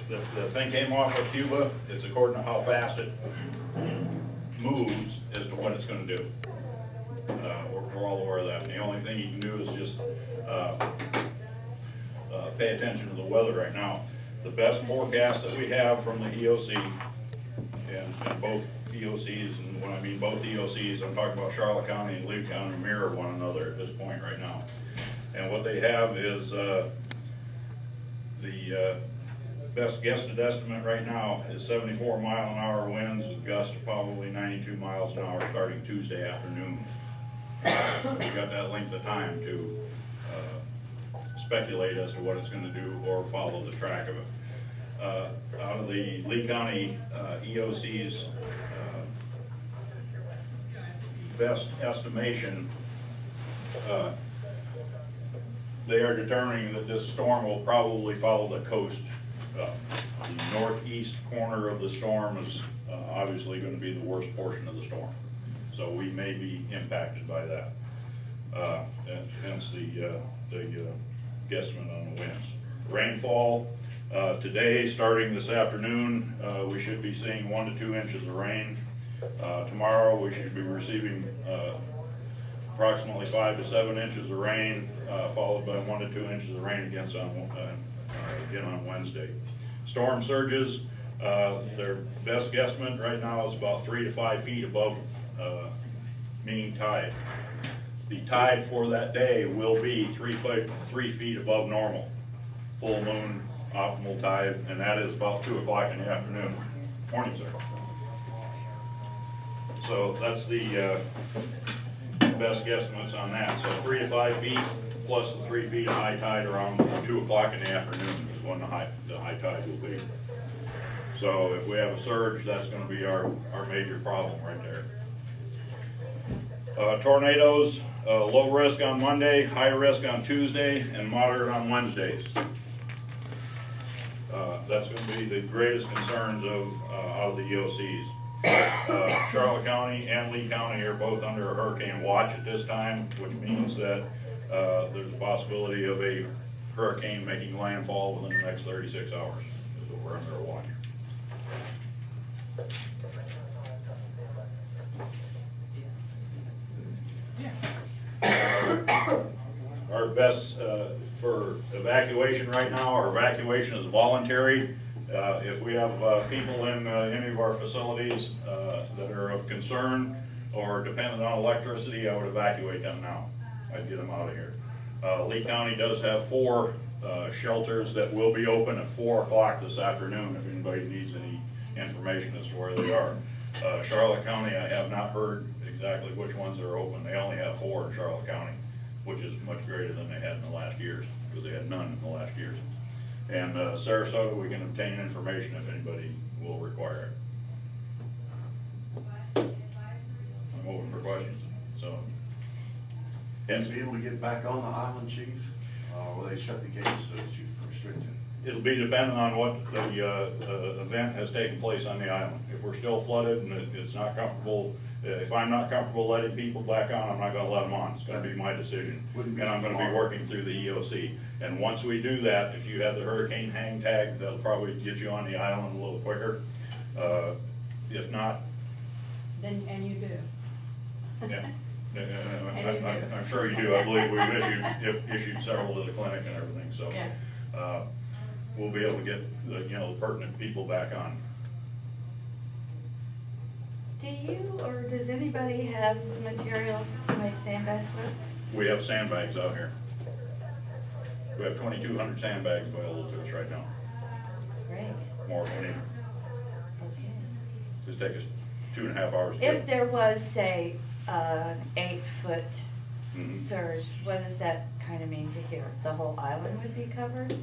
the thing came off of Cuba, it's according to how fast it moves as to what it's gonna do. We're all aware of that. And the only thing you can do is just, pay attention to the weather right now. The best forecast that we have from the EOC, and both EOCs, and when I mean both EOCs, I'm talking about Charlotte County and Lee County mirror one another at this point right now. And what they have is, the best guessed estimate right now is 74 mile an hour winds with gusts of probably 92 miles an hour starting Tuesday afternoon. We got that length of time to speculate as to what it's going to do or follow the track of it. Out of the Lee County EOC's best estimation, they are determining that this storm will probably follow the coast. The northeast corner of the storm is obviously going to be the worst portion of the storm. So we may be impacted by that. And hence the guesstimate on the winds. Rainfall, today, starting this afternoon, we should be seeing 1 to 2 inches of rain. Tomorrow, we should be receiving approximately 5 to 7 inches of rain, followed by 1 to 2 inches of rain again on Wednesday. Storm surges, their best guesstimate right now is about 3 to 5 feet above mean tide. The tide for that day will be 3 feet above normal. Full moon, optimal tide, and that is about 2 o'clock in the afternoon. Morning, sir. So that's the best guesstimates on that. So 3 to 5 feet plus the 3 feet of high tide around 2 o'clock in the afternoon is when the high tide will be. So if we have a surge, that's going to be our major problem right there. Tornadoes, low risk on Monday, high risk on Tuesday, and moderate on Wednesdays. That's going to be the greatest concerns out of the EOCs. Charlotte County and Lee County are both under a hurricane watch at this time, which means that there's a possibility of a hurricane making landfall within the next 36 hours. Is what we're under a watch. Our best for evacuation right now, our evacuation is voluntary. If we have people in any of our facilities that are of concern or dependent on electricity, I would evacuate them now. I'd get them out of here. Lee County does have 4 shelters that will be open at 4 o'clock this afternoon if anybody needs any information as to where they are. Charlotte County, I have not heard exactly which ones are open. They only have 4 in Charlotte County, which is much greater than they had in the last years, because they had none in the last years. And Sarasota, we can obtain information if anybody will require it. I'm open for questions, so. And be able to get back on the island, chief? Will they shut the gates so that you restrict it? It'll be dependent on what the event has taken place on the island. If we're still flooded and it's not comfortable, if I'm not comfortable letting people back on, I'm not gonna let them on. It's gonna be my decision. And I'm gonna be working through the EOC. And once we do that, if you have the hurricane hang tag, that'll probably get you on the island a little quicker. If not, Then, and you do. yeah. I'm sure you do. I believe we've issued several to the clinic and everything, so. Yeah. We'll be able to get the pertinent people back on. Do you or does anybody have materials to make sandbags with? We have sandbags out here. We have 2,200 sandbags available to us right now. Great. More if we need. Okay. Just take us 2.5 hours. to If do. there was, say, an 8-foot Mhm. surge, what does that kind of mean to here? The whole island would be covered?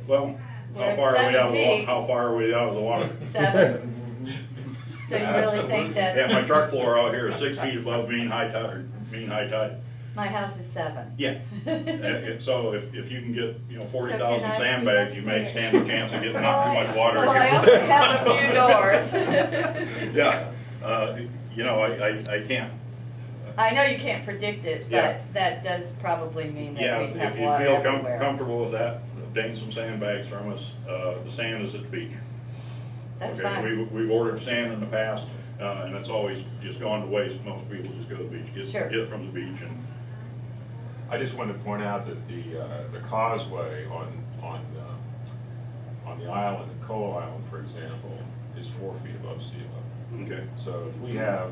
Well, We're how at far are we 7 out of the feet. how far are we out of the water? 7? So you really think that? Yeah, my truck floor out here is 6 feet above mean high tide. My house is 7. Yeah. So if you can get 40,000 So can I sandbags, see you may upstairs? stand a chance of getting not too much water. Well, I only have a few doors. Yeah, I can't. I know you can't predict it, Yeah. but that does probably mean Yeah, that we have if you water feel everywhere. comfortable with that, obtain some sandbags from us. The sand is at the beach. That's Okay, fine. We've ordered sand in the past, and it's always just gone to waste. Most people just go to the beach, Sure. get it from the beach, and I just wanted to point out that the causeway on the island, the Coal Island, for example, is 4 feet above sea level. okay. So if we have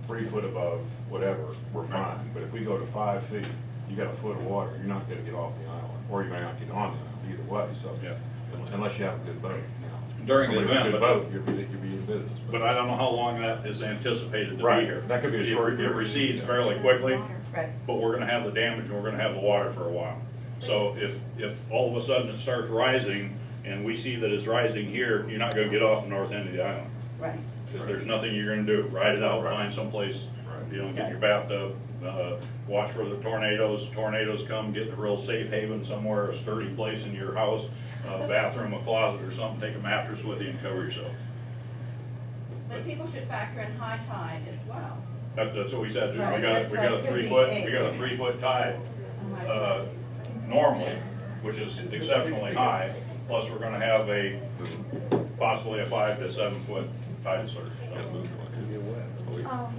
3 foot above whatever, we're fine. But if we go to 5 feet, you got a foot of water, you're not gonna get off the island, or you may not get on the island, either way, so. Yeah. Unless you have a good boat, you know. During the Somebody with a event, good but- boat, you'll be in business. But I don't know how long that is anticipated to be Right, here. that could be a short It period. recedes fairly quickly, Right. but we're gonna have the damage and we're gonna have the water for a while. So if all of a sudden it starts rising and we see that it's rising here, you're not gonna get off the north end of the island. Right. There's nothing you're gonna do. Ride it out, Right. find someplace, Right. you know, get in your bathtub, watch for the tornadoes. Tornadoes come, get in a real safe haven somewhere, a sturdy place in your house, a bathroom, a closet or something, take a mattress with you and cover yourself. But people should factor in high tide as well. That's what we said. We Right, got, that's we got a right, 3 could foot, be we got a 8. 3 foot tide, Oh normally, which is exceptionally high. Plus, we're gonna have possibly a 5 to 7 foot tide surge. So, Um,